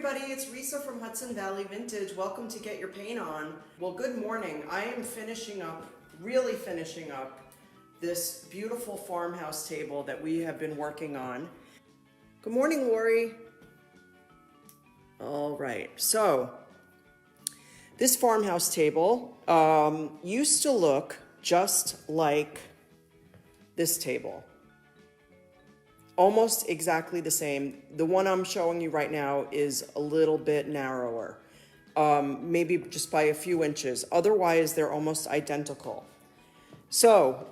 everybody, it's Risa from Hudson Valley Vintage. Welcome to Get Your Paint On. Well, good morning. I am really finishing up this beautiful farmhouse table that we have been working on. Good morning, Lori. All right, so this farmhouse table used to look just like this table. Almost exactly the same. The one I'm showing you right now is a little bit narrower, maybe just by a few inches. Otherwise, they're almost identical. So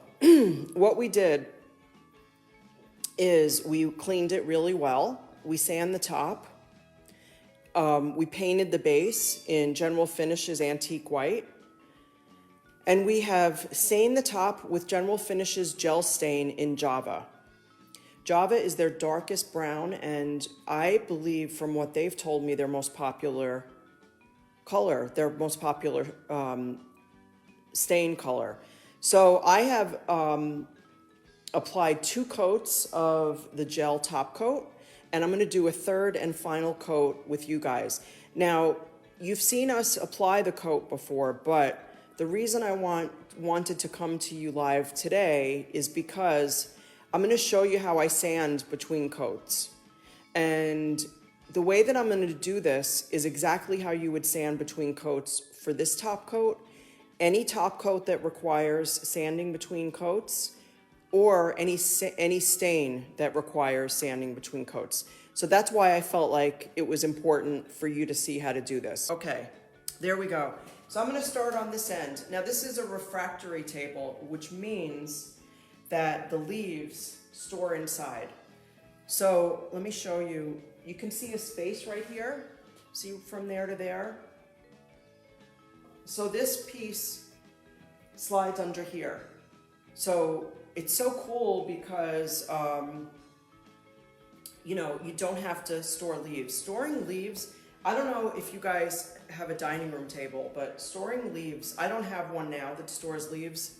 what we did is we cleaned it really well. We sanded the top. We painted the base in General Finishes Antique White. And we have stained the top with General Finishes Gel Stain in Java. Java is their darkest brown, and I believe from what they've told me, their most popular color, their most popular stain color. So I have applied 2 coats of the gel top coat, and I'm going to do a third and final coat with you guys. Now, you've seen us apply the coat before, but the reason I wanted to come to you live today is because I'm going to show you how I sand between coats. And the way that I'm going to do this is exactly how you would sand between coats for this top coat, any top coat that requires sanding between coats, or any stain that requires sanding between coats. So that's why I felt like it was important for you to see how to do this. Okay, there we go. So I'm going to start on this end. Now this is a refractory table, which means that the leaves store inside. So let me show you. You can see a space right here. See from there to there? So this piece slides under here. So it's so cool because, you know, you don't have to store leaves. Storing leaves, I don't know if you guys have a dining room table, but storing leaves, I don't have one now that stores leaves,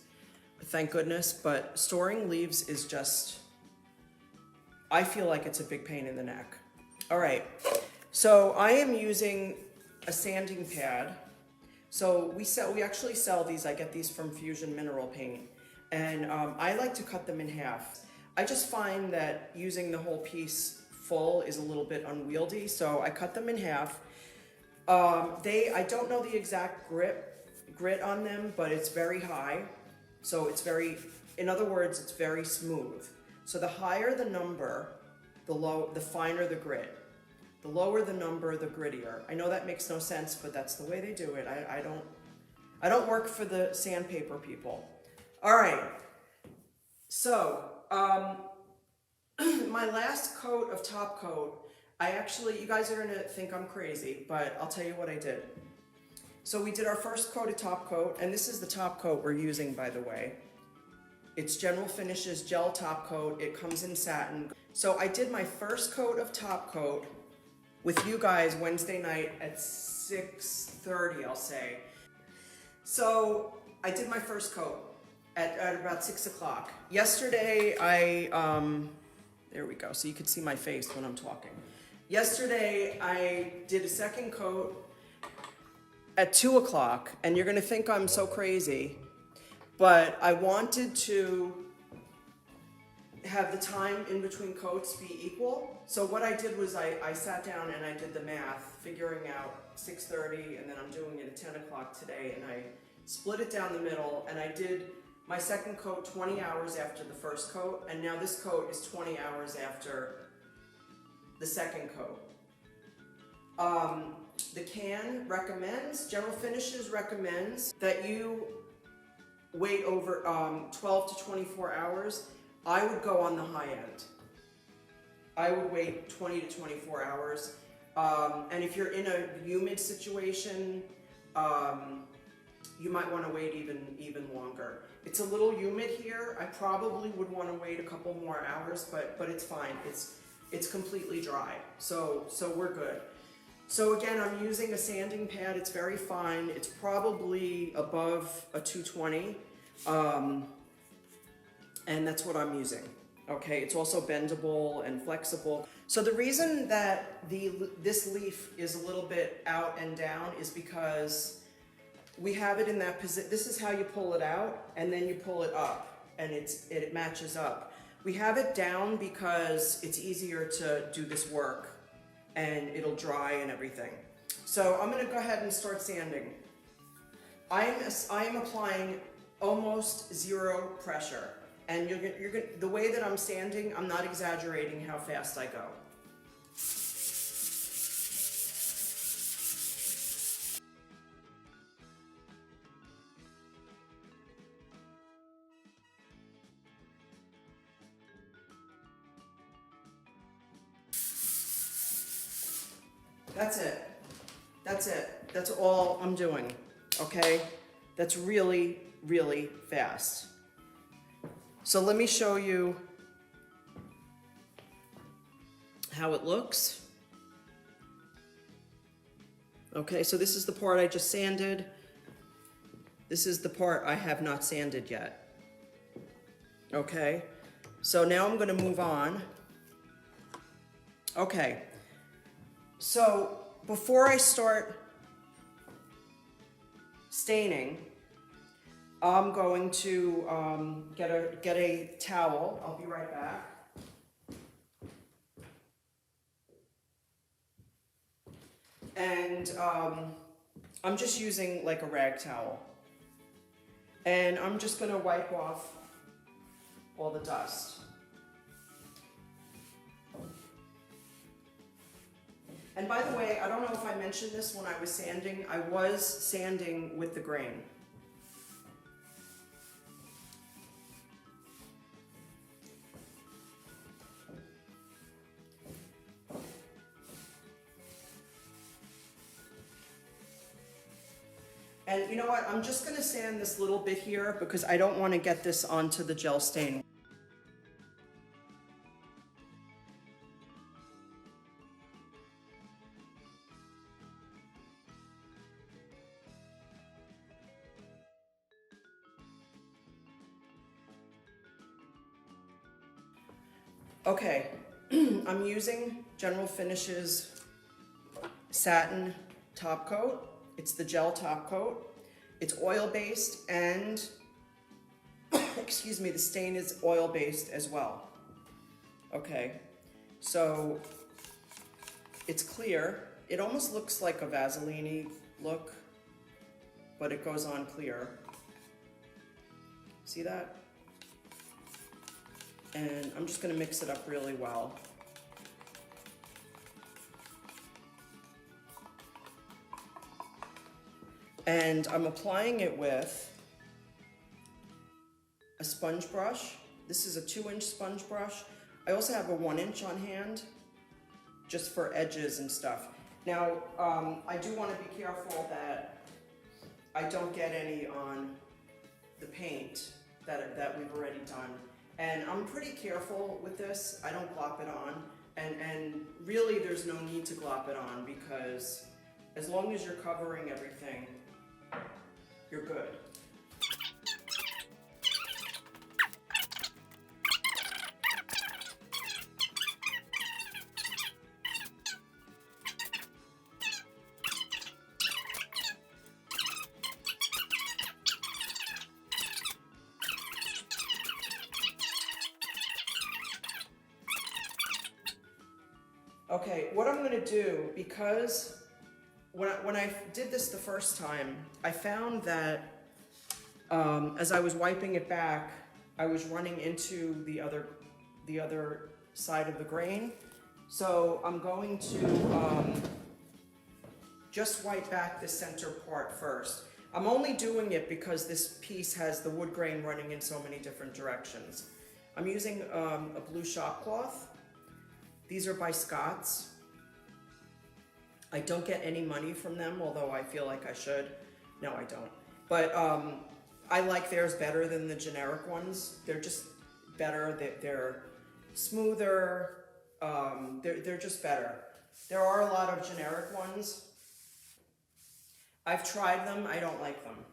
thank goodness, but storing leaves is just, I feel like it's a big pain in the neck. All right, so I am using a sanding pad. So we actually sell these. I get these from Fusion Mineral Paint, and I like to cut them in half. I just find that using the whole piece full is a little bit unwieldy, so I cut them in half. I don't know the exact grit on them, but it's very high. So it's in other words, it's very smooth. So the higher the number, the finer the grit. The lower the number, the grittier. I know that makes no sense, but that's the way they do it. I don't work for the sandpaper people. All right. So my last coat of top coat, you guys are gonna think I'm crazy, but I'll tell you what I did. So we did our first coat of top coat, and this is the top coat we're using, by the way. It's General Finishes Gel Top Coat. It comes in satin. So I did my first coat of top coat with you guys Wednesday night at 6:30, I'll say. So I did my first coat at about 6 o'clock. Yesterday, there we go, so you can see my face when I'm talking. Yesterday, I did a second coat at 2 o'clock, and you're gonna think I'm so crazy, but I wanted to have the time in between coats be equal. So what I did was I sat down and I did the math, figuring out 6:30, and then I'm doing it at 10 o'clock today, and I split it down the middle, and I did my second coat 20 hours after the first coat, and now this coat is 20 hours after the second coat. The can recommends, General Finishes recommends that you wait over 12 to 24 hours. I would go on the high end. I would wait 20 to 24 hours. And if you're in a humid situation, you might want to wait even longer. It's a little humid here. I probably would want to wait a couple more hours, but it's fine. It's completely dry, so we're good. So again, I'm using a sanding pad. It's very fine. It's probably above a 220, and that's what I'm using. Okay, it's also bendable and flexible. So the reason that this leaf is a little bit out and down is because we have it in that position. This is how you pull it out, and then you pull it up, and it matches up. We have it down because it's easier to do this work, and it'll dry and everything. So I'm gonna go ahead and start sanding. I am applying almost zero pressure. And the way that I'm sanding, I'm not exaggerating how fast I go. That's it. That's it. That's all I'm doing, okay? That's really, really fast. So let me show you how it looks. Okay, so this is the part I just sanded. This is the part I have not sanded yet. Okay, so now I'm gonna move on. Okay, so before I start staining, I'm going to get a towel. I'll be right back. And I'm just using like a rag towel. And I'm just gonna wipe off all the dust. And by the way, I don't know if I mentioned this when I was sanding. I was sanding with the grain. And you know what, I'm just gonna sand this little bit here because I don't wanna get this onto the gel stain. Okay, I'm using General Finishes Satin Top Coat. It's the gel top coat. It's oil-based and, excuse me, the stain is oil-based as well. Okay, so it's clear. It almost looks like a Vaseline-y look, but it goes on clear. See that? And I'm just gonna mix it up really well. And I'm applying it with a sponge brush. This is a 2-inch sponge brush. I also have a 1-inch on hand, just for edges and stuff. Now, I do want to be careful that I don't get any on the paint that we've already done. And I'm pretty careful with this. I don't glop it on. And really, there's no need to glop it on because as long as you're covering everything, you're good. Okay, what I'm gonna do, because when I did this the first time, I found that as I was wiping it back, I was running into the other side of the grain. So I'm going to just wipe back the center part first. I'm only doing it because this piece has the wood grain running in so many different directions. I'm using a blue shop cloth. These are by Scott's. I don't get any money from them, although I feel like I should. No, I don't. But I like theirs better than the generic ones. They're just better. They're smoother. They're just better. There are a lot of generic ones. I've tried them. I don't like them.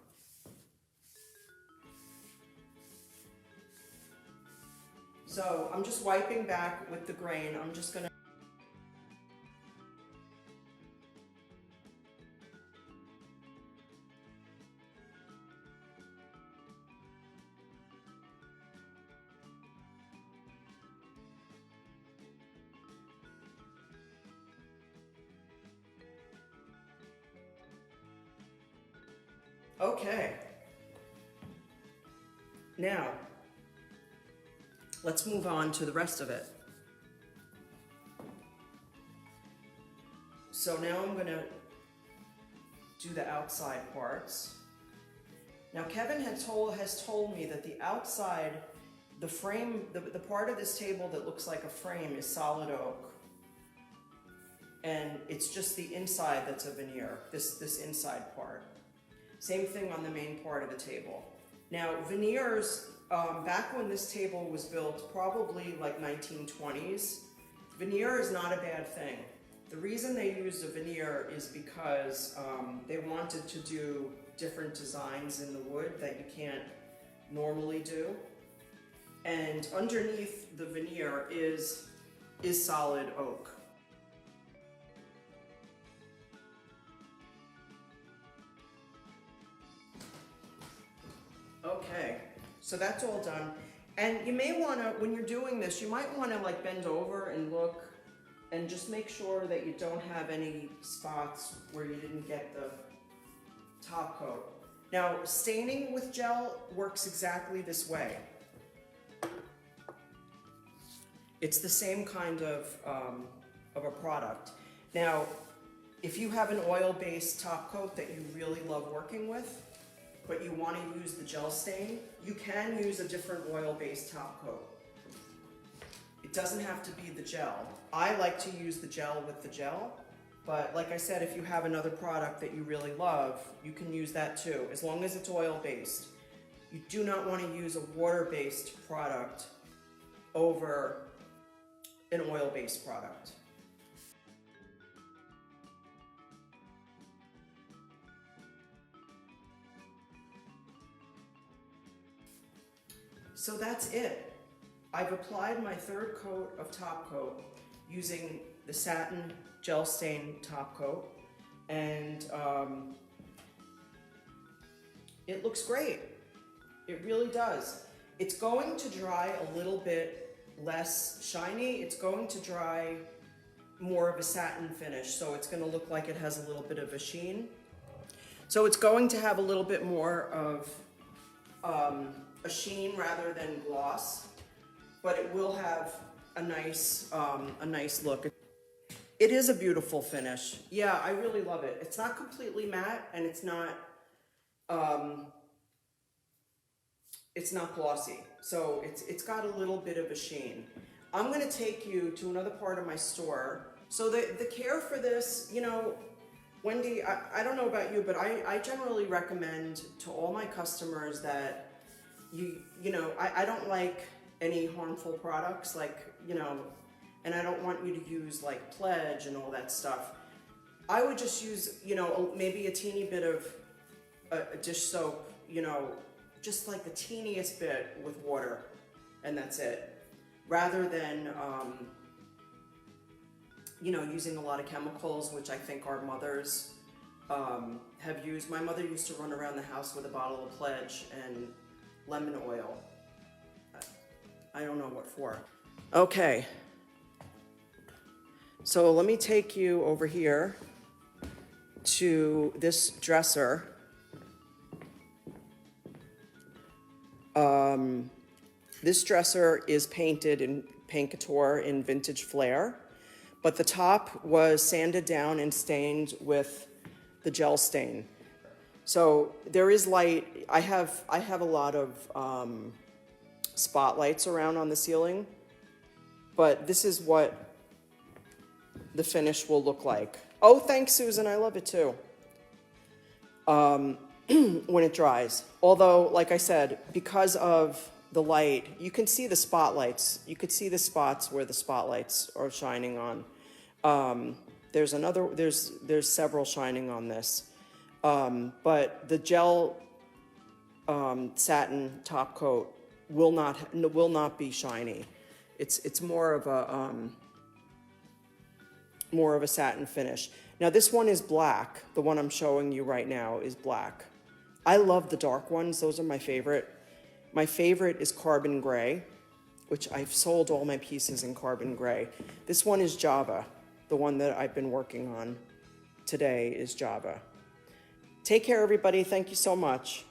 So I'm just wiping back with the grain. I'm just gonna. Okay. Now, let's move on to the rest of it. So now I'm gonna do the outside parts. Now Kevin has told me that the outside, the frame, the part of this table that looks like a frame is solid oak. And it's just the inside that's a veneer, this inside part. Same thing on the main part of the table. Now veneers, back when this table was built, probably like 1920s, veneer is not a bad thing. The reason they used a veneer is because they wanted to do different designs in the wood that you can't normally do. And underneath the veneer is solid oak. Okay, so that's all done. And you may wanna, when you're doing this, you might wanna like bend over and look and just make sure that you don't have any spots where you didn't get the top coat. Now, staining with gel works exactly this way. It's the same kind of a product. Now, if you have an oil-based top coat that you really love working with, but you want to use the gel stain, you can use a different oil-based top coat. It doesn't have to be the gel. I like to use the gel with the gel, but like I said, if you have another product that you really love, you can use that too, as long as it's oil-based. You do not want to use a water-based product over an oil-based product. So that's it. I've applied my third coat of top coat using the satin gel stain top coat, and it looks great. It really does. It's going to dry a little bit less shiny. It's going to dry more of a satin finish, so it's going to look like it has a little bit of a sheen. So it's going to have a little bit more of a sheen rather than gloss, but it will have a nice look. It is a beautiful finish. Yeah, I really love it. It's not completely matte, and it's not glossy. So it's got a little bit of a sheen. I'm gonna take you to another part of my store. So the care for this, you know, Wendy, I don't know about you, but I generally recommend to all my customers that you know, I don't like any harmful products, like, you know, and I don't want you to use like Pledge and all that stuff. I would just use, you know, maybe a teeny bit of a dish soap, you know, just like the teeniest bit with water, and that's it. Rather than, you know, using a lot of chemicals, which I think our mothers have used. My mother used to run around the house with a bottle of Pledge and lemon oil. I don't know what for. Okay. So let me take you over here to this dresser. This dresser is painted in paint couture in vintage flair, but the top was sanded down and stained with the gel stain. So there is light. I have a lot of spotlights around on the ceiling, but this is what the finish will look like. Oh, thanks, Susan. I love it too. When it dries. Although, like I said, because of the light, you can see the spotlights. You could see the spots where the spotlights are shining on. There's several shining on this. But the gel satin top coat will not be shiny. It's more of a satin finish. Now this one is black. The one I'm showing you right now is black. I love the dark ones. Those are my favorite. My favorite is carbon gray, which I've sold all my pieces in carbon gray. This one is Java. The one that I've been working on today is Java. Take care, everybody. Thank you so much.